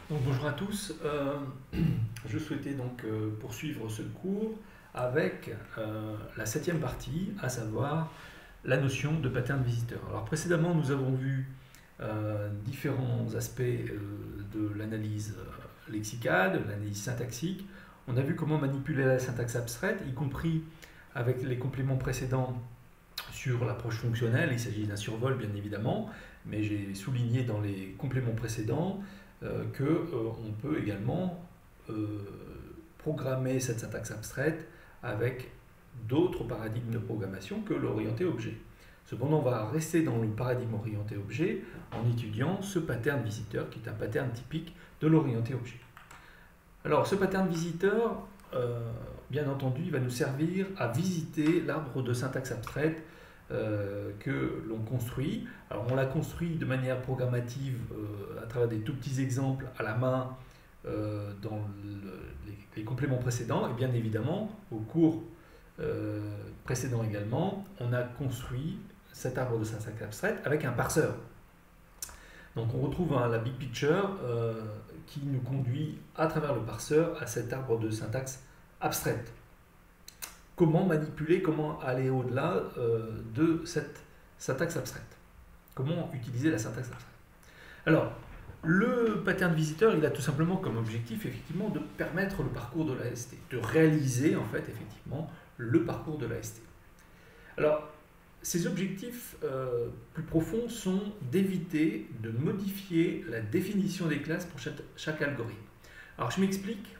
Donc, bonjour à tous. Je souhaitais donc poursuivre ce cours avec la septième partie, à savoir la notion de pattern visiteur. Alors précédemment, nous avons vu différents aspects de l'analyse lexicale, de l'analyse syntaxique. On a vu comment manipuler la syntaxe abstraite, y compris avec les compléments précédents sur l'approche fonctionnelle. Il s'agit d'un survol, bien évidemment, mais j'ai souligné dans les compléments précédents qu'on peut également programmer cette syntaxe abstraite avec d'autres paradigmes de programmation que l'orienté objet. Cependant, on va rester dans le paradigme orienté objet en étudiant ce pattern visiteur qui est un pattern typique de l'orienté objet. Alors, ce pattern visiteur, bien entendu, il va nous servir à visiter l'arbre de syntaxe abstraite que l'on construit. Alors on l'a construit de manière programmative à travers des tout petits exemples à la main dans les compléments précédents, et bien évidemment au cours précédent également, on a construit cet arbre de syntaxe abstraite avec un parseur. Donc on retrouve la big picture qui nous conduit à travers le parseur à cet arbre de syntaxe abstraite. Comment manipuler, comment aller au-delà de cette syntaxe abstraite. Comment utiliser la syntaxe abstraite. Alors, le pattern visiteur, il a tout simplement comme objectif, effectivement, de permettre le parcours de l'AST, de réaliser, en fait, effectivement, le parcours de l'AST. Alors, ces objectifs plus profonds sont d'éviter de modifier la définition des classes pour chaque algorithme. Alors, je m'explique.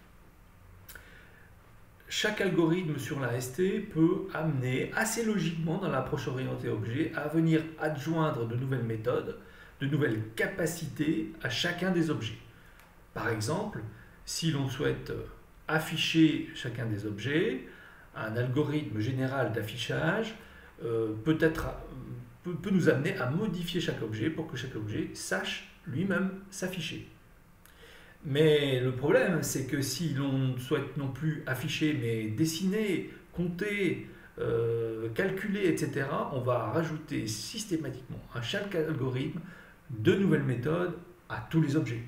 Chaque algorithme sur l'AST peut amener assez logiquement dans l'approche orientée objet à venir adjoindre de nouvelles méthodes, de nouvelles capacités à chacun des objets. Par exemple, si l'on souhaite afficher chacun des objets, un algorithme général d'affichage peut nous amener à modifier chaque objet pour que chaque objet sache lui-même s'afficher. Mais le problème, c'est que si l'on souhaite non plus afficher, mais dessiner, compter, calculer, etc., on va rajouter systématiquement à chaque algorithme de nouvelles méthodes à tous les objets.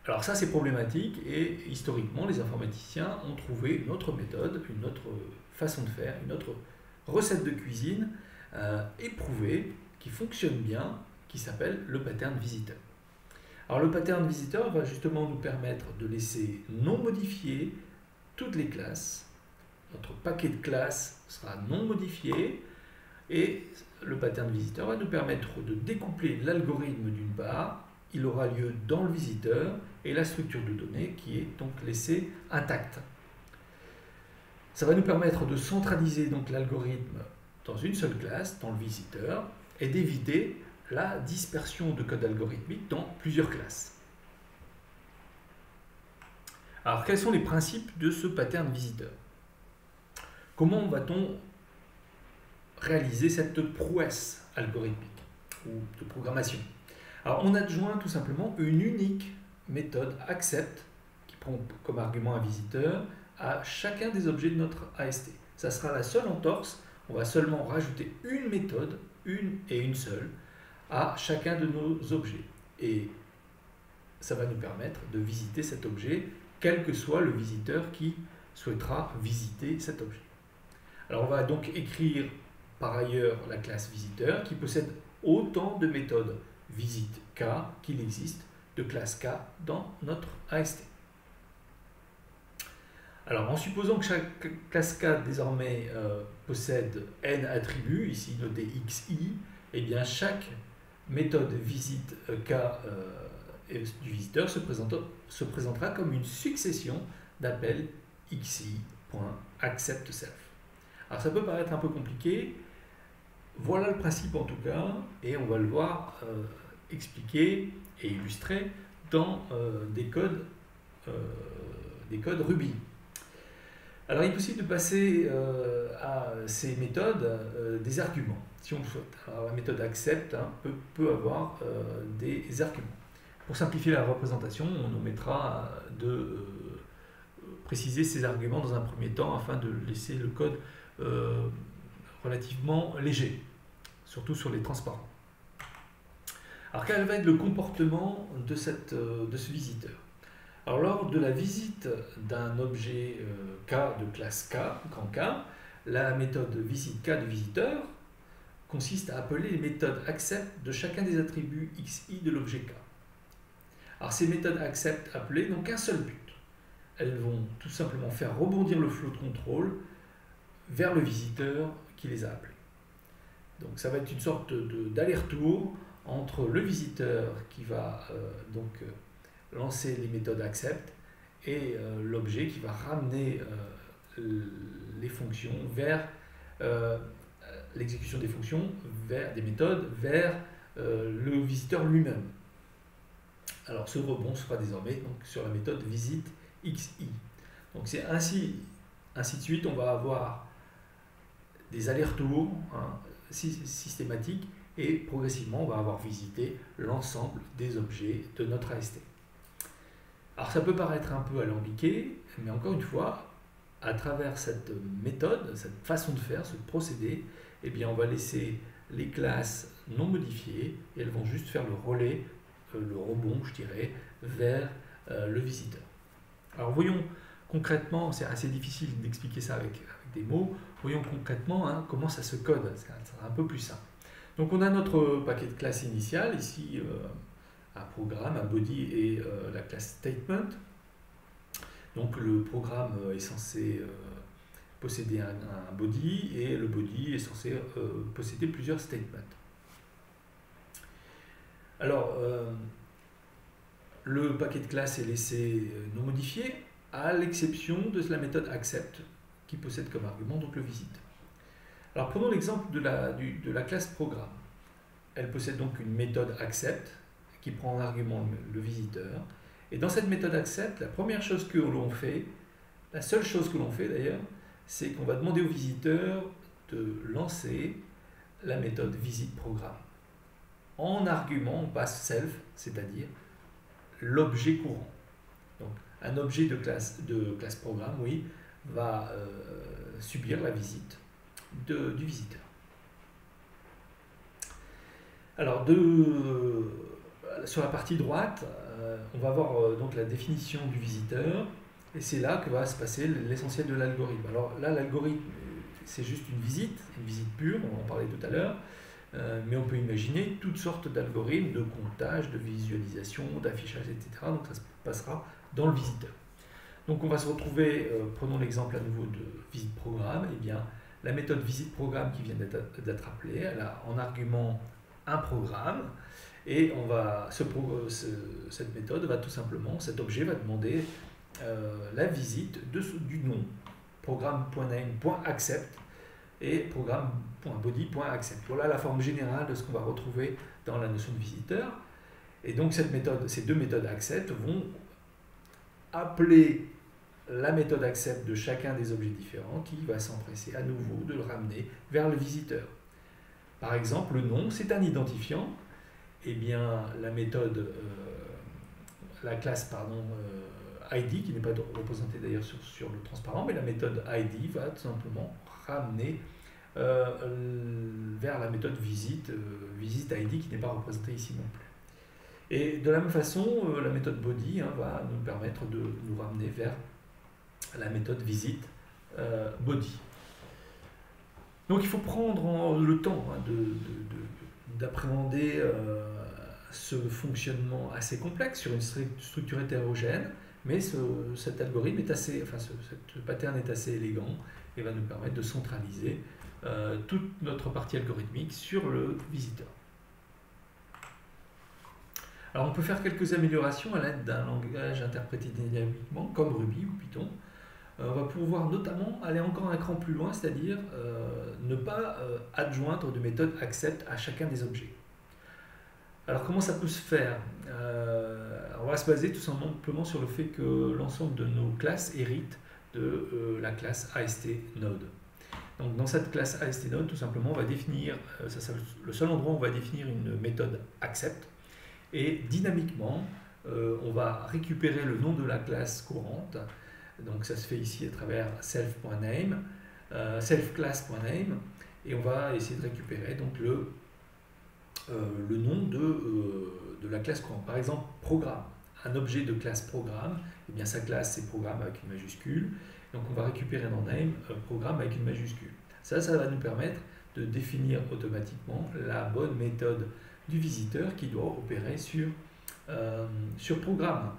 Alors ça, c'est problématique et historiquement, les informaticiens ont trouvé une autre méthode, une autre façon de faire, une autre recette de cuisine éprouvée, qui fonctionne bien, qui s'appelle le pattern visiteur. Alors le pattern visiteur va justement nous permettre de laisser non modifier toutes les classes. Notre paquet de classes sera non modifié et le pattern visiteur va nous permettre de découpler l'algorithme d'une part. Il aura lieu dans le visiteur et la structure de données qui est donc laissée intacte. Ça va nous permettre de centraliser donc l'algorithme dans une seule classe, dans le visiteur, et d'éviter la dispersion de code algorithmique dans plusieurs classes. Alors, quels sont les principes de ce pattern visiteur? Comment va-t-on réaliser cette prouesse algorithmique ou de programmation? Alors, on adjoint tout simplement une unique méthode accept qui prend comme argument un visiteur à chacun des objets de notre AST. Ça sera la seule entorse. On va seulement rajouter une méthode, une et une seule, à chacun de nos objets. Et ça va nous permettre de visiter cet objet, quel que soit le visiteur qui souhaitera visiter cet objet. Alors on va donc écrire par ailleurs la classe visiteur qui possède autant de méthodes visite K qu'il existe de classe K dans notre AST. Alors en supposant que chaque classe K désormais possède n attributs, ici noté xi, eh bien chaque méthode visite K du visiteur se présentera comme une succession d'appels xi.acceptSelf. Alors ça peut paraître un peu compliqué, voilà le principe en tout cas, et on va le voir expliqué et illustré dans des codes Ruby. Alors il est possible de passer à ces méthodes des arguments, si on le souhaite. Alors, la méthode accept peut avoir des arguments. Pour simplifier la représentation, on omettra de préciser ces arguments dans un premier temps afin de laisser le code relativement léger, surtout sur les transparents. Alors quel va être le comportement de ce visiteur? Alors lors de la visite d'un objet K de classe K, grand K, la méthode visite K de visiteur consiste à appeler les méthodes accept de chacun des attributs xi de l'objet K. Alors ces méthodes accept appelées n'ont qu'un seul but. Elles vont tout simplement faire rebondir le flow de contrôle vers le visiteur qui les a appelés. Donc ça va être une sorte d'aller-retour entre le visiteur qui va lancer les méthodes accept et l'objet qui va ramener les fonctions vers l'exécution des fonctions, vers des méthodes, vers le visiteur lui-même. Alors ce rebond se fera désormais donc, sur la méthode visite xi. Donc c'est ainsi de suite, on va avoir des allers-retours systématiques et progressivement on va avoir visité l'ensemble des objets de notre AST. Alors ça peut paraître un peu alambiqué, mais encore une fois, à travers cette méthode, cette façon de faire, ce procédé, eh bien on va laisser les classes non modifiées et elles vont juste faire le relais, le rebond, je dirais, vers le visiteur. Alors voyons concrètement, c'est assez difficile d'expliquer ça avec des mots, voyons concrètement comment ça se code, c'est un peu plus simple. Donc on a notre paquet de classes initial, ici un programme, un body et la classe statement. Donc le programme est censé posséder un body et le body est censé posséder plusieurs statements. Alors le paquet de classe est laissé non modifié à l'exception de la méthode accept qui possède comme argument donc le visite. Alors prenons l'exemple de la classe programme. Elle possède donc une méthode accept qui prend en argument le visiteur. Et dans cette méthode accept, la première chose que l'on fait, la seule chose que l'on fait d'ailleurs, c'est qu'on va demander au visiteur de lancer la méthode visite programme. En argument, on passe self, c'est-à-dire l'objet courant. Donc un objet de classe programme, oui, va subir la visite du visiteur. Alors sur la partie droite, on va voir donc la définition du visiteur et c'est là que va se passer l'essentiel de l'algorithme. Alors là, l'algorithme, c'est juste une visite pure, on en parlait tout à l'heure, mais on peut imaginer toutes sortes d'algorithmes de comptage, de visualisation, d'affichage, etc. Donc ça se passera dans le visiteur. Donc on va se retrouver, prenons l'exemple à nouveau de visite programme, et bien la méthode visite programme qui vient d'être appelée, elle a en argument un programme, et cette méthode va tout simplement, cet objet va demander la visite du nom, programme.name.accept et programme.body.accept. Voilà la forme générale de ce qu'on va retrouver dans la notion de visiteur. Et donc ces deux méthodes accept vont appeler la méthode accept de chacun des objets différents qui va s'empresser à nouveau de le ramener vers le visiteur. Par exemple, le nom, c'est un identifiant. Eh bien, la classe ID, qui n'est pas représentée d'ailleurs sur le transparent, mais la méthode ID va tout simplement ramener vers la méthode visite ID qui n'est pas représentée ici non plus. Et de la même façon, la méthode body va nous permettre de nous ramener vers la méthode visite body. Donc il faut prendre le temps d'appréhender ce fonctionnement assez complexe sur une structure hétérogène, mais cet algorithme ce pattern est assez élégant et va nous permettre de centraliser toute notre partie algorithmique sur le visiteur. Alors on peut faire quelques améliorations à l'aide d'un langage interprété dynamiquement comme Ruby ou Python. On va pouvoir notamment aller encore un cran plus loin, c'est-à-dire ne pas adjoindre de méthode accept à chacun des objets. Alors comment ça peut se faire? On va se baser tout simplement sur le fait que l'ensemble de nos classes héritent de la classe AST_Node. Donc dans cette classe AST_Node, tout simplement, on va définir, c'est le seul endroit où on va définir une méthode accept, et dynamiquement, on va récupérer le nom de la classe courante. Donc ça se fait ici à travers self.name, self-class.name, et on va essayer de récupérer donc le nom de la classe courante. Par exemple, programme. Un objet de classe programme, eh bien sa classe c'est programme avec une majuscule. Donc on va récupérer dans name programme avec une majuscule. Ça va nous permettre de définir automatiquement la bonne méthode du visiteur qui doit opérer sur programme.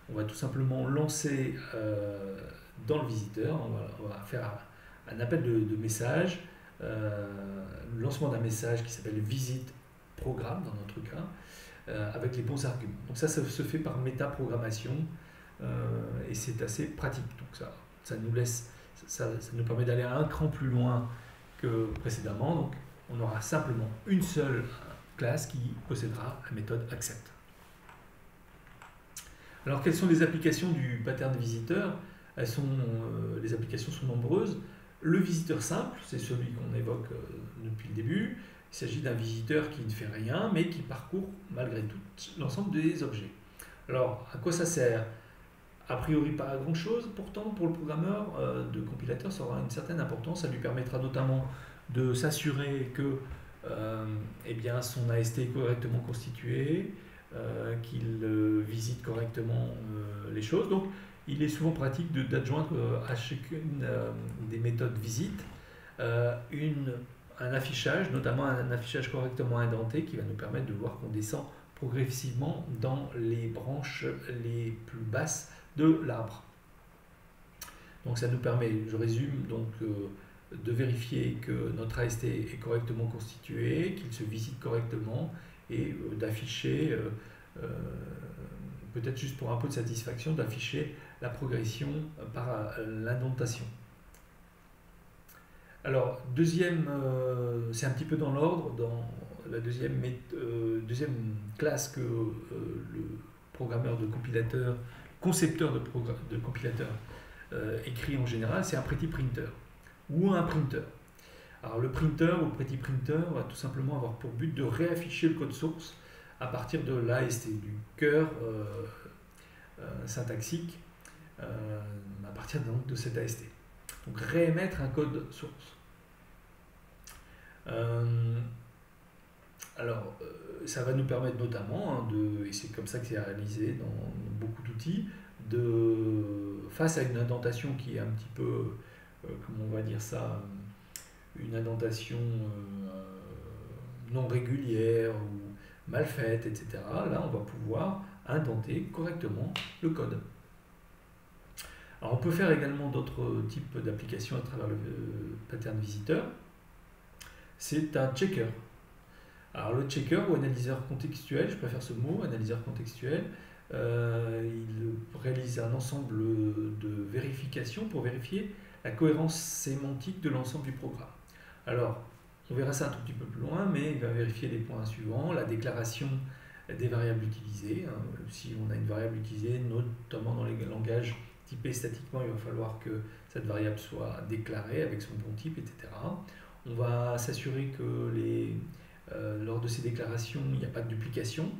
On va tout simplement lancer dans le visiteur, on va faire un appel de message, le lancement d'un message qui s'appelle visite programme dans notre cas, avec les bons arguments. Donc ça se fait par métaprogrammation et c'est assez pratique. Donc ça nous permet d'aller un cran plus loin que précédemment. Donc on aura simplement une seule classe qui possédera la méthode accept. Alors quelles sont les applications du pattern visiteur? Les applications sont nombreuses. Le visiteur simple, c'est celui qu'on évoque depuis le début. Il s'agit d'un visiteur qui ne fait rien, mais qui parcourt malgré tout l'ensemble des objets. Alors, à quoi ça sert? A priori, pas à grand-chose. Pourtant, pour le programmeur de compilateur, ça aura une certaine importance. Ça lui permettra notamment de s'assurer que eh bien, son AST est correctement constitué, qu'il visite correctement les choses. Donc, il est souvent pratique d'adjoindre à chacune des méthodes visite un affichage, notamment un affichage correctement indenté qui va nous permettre de voir qu'on descend progressivement dans les branches les plus basses de l'arbre. Donc ça nous permet, je résume, donc, de vérifier que notre AST est correctement constitué, qu'il se visite correctement et d'afficher, peut-être juste pour un peu de satisfaction, d'afficher la progression par l'indentation. Alors, c'est un petit peu dans l'ordre, dans la deuxième classe que le programmeur de compilateur, concepteur de compilateur écrit en général, c'est un pretty printer ou un printer. Alors le printer ou pretty printer va tout simplement avoir pour but de réafficher le code source à partir de l'AST, du cœur syntaxique à partir donc de cet AST. Donc réémettre un code source. Alors ça va nous permettre notamment, et c'est comme ça que c'est réalisé dans beaucoup d'outils, face à une indentation qui est un petit peu, comment on va dire ça, une indentation non régulière ou mal faite, etc. Là, on va pouvoir indenter correctement le code. Alors, on peut faire également d'autres types d'applications à travers le pattern visiteur. C'est un checker. Alors, le checker ou analyseur contextuel, je préfère ce mot, analyseur contextuel, il réalise un ensemble de vérifications pour vérifier la cohérence sémantique de l'ensemble du programme. Alors, on verra ça un tout petit peu plus loin, mais il va vérifier les points suivants, la déclaration des variables utilisées. Si on a une variable utilisée, notamment dans les langages typés statiquement, il va falloir que cette variable soit déclarée avec son bon type, etc. On va s'assurer que lors de ces déclarations, il n'y a pas de duplication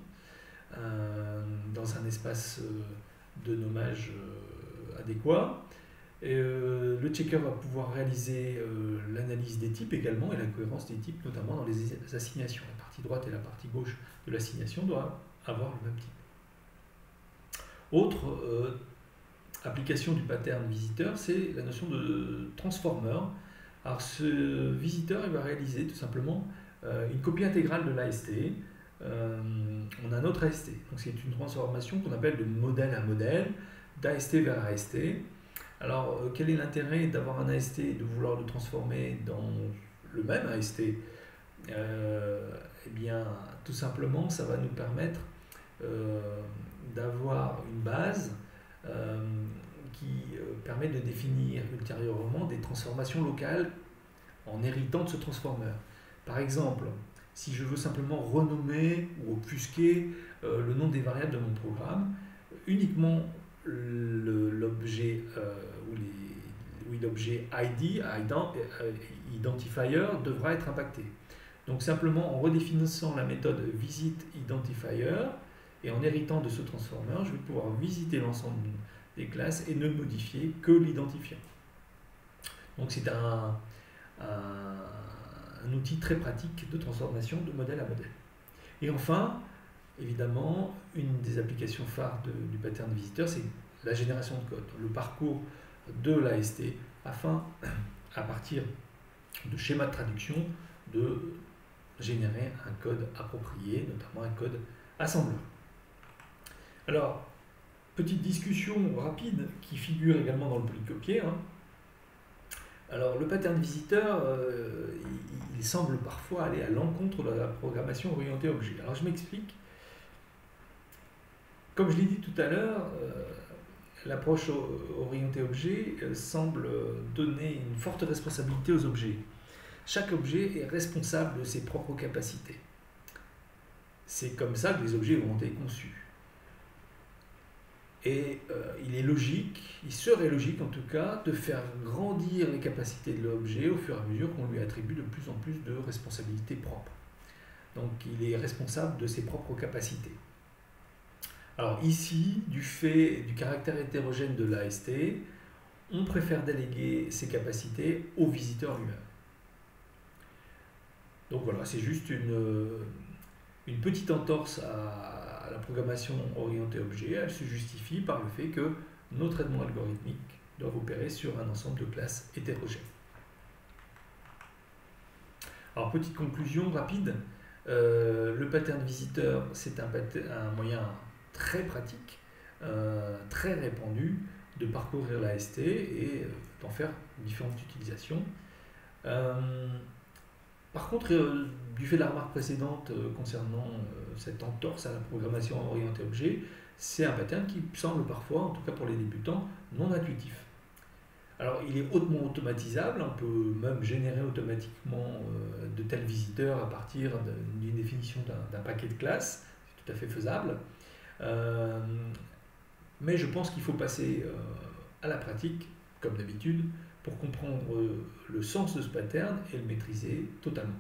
dans un espace de nommage adéquat. Le checker va pouvoir réaliser l'analyse des types également et la cohérence des types, notamment dans les assignations. La partie droite et la partie gauche de l'assignation doivent avoir le même type. Autre application du pattern visiteur, c'est la notion de transformer. Alors ce visiteur, il va réaliser tout simplement une copie intégrale de l'AST. On a un autre AST. Donc c'est une transformation qu'on appelle de modèle à modèle, d'AST vers AST. Alors, quel est l'intérêt d'avoir un AST et de vouloir le transformer dans le même AST? Eh bien, tout simplement, ça va nous permettre d'avoir une base qui permet de définir ultérieurement des transformations locales en héritant de ce transformer. Par exemple, si je veux simplement renommer ou obfusquer le nom des variables de mon programme, uniquement l'objet l'objet ID, identifier, devra être impacté. Donc simplement en redéfinissant la méthode visitIdentifier et en héritant de ce transformer, je vais pouvoir visiter l'ensemble des classes et ne modifier que l'identifiant. Donc c'est un outil très pratique de transformation de modèle à modèle. Et enfin, évidemment, une des applications phares du pattern visiteur, c'est la génération de code, le parcours de l'AST, afin, à partir de schémas de traduction, de générer un code approprié, notamment un code assembleur. Alors, petite discussion rapide qui figure également dans le polycopier. Alors, le pattern visiteur, il semble parfois aller à l'encontre de la programmation orientée objet. Alors, je m'explique. Comme je l'ai dit tout à l'heure, l'approche orientée objet semble donner une forte responsabilité aux objets. Chaque objet est responsable de ses propres capacités. C'est comme ça que les objets ont été conçus. Et il serait logique en tout cas, de faire grandir les capacités de l'objet au fur et à mesure qu'on lui attribue de plus en plus de responsabilités propres. Donc il est responsable de ses propres capacités. Alors ici, du fait du caractère hétérogène de l'AST, on préfère déléguer ses capacités au visiteur lui-même. Donc voilà, c'est juste une petite entorse à la programmation orientée objet. Elle se justifie par le fait que nos traitements algorithmiques doivent opérer sur un ensemble de classes hétérogènes. Alors petite conclusion rapide, le pattern visiteur, c'est un moyen très pratique, très répandu de parcourir l'AST et d'en faire différentes utilisations. Par contre, du fait de la remarque précédente concernant cette entorse à la programmation orientée objet, c'est un pattern qui semble parfois, en tout cas pour les débutants, non intuitif. Alors, il est hautement automatisable, on peut même générer automatiquement de tels visiteurs à partir d'une définition d'un paquet de classes, c'est tout à fait faisable. Mais je pense qu'il faut passer à la pratique, comme d'habitude, pour comprendre le sens de ce pattern et le maîtriser totalement.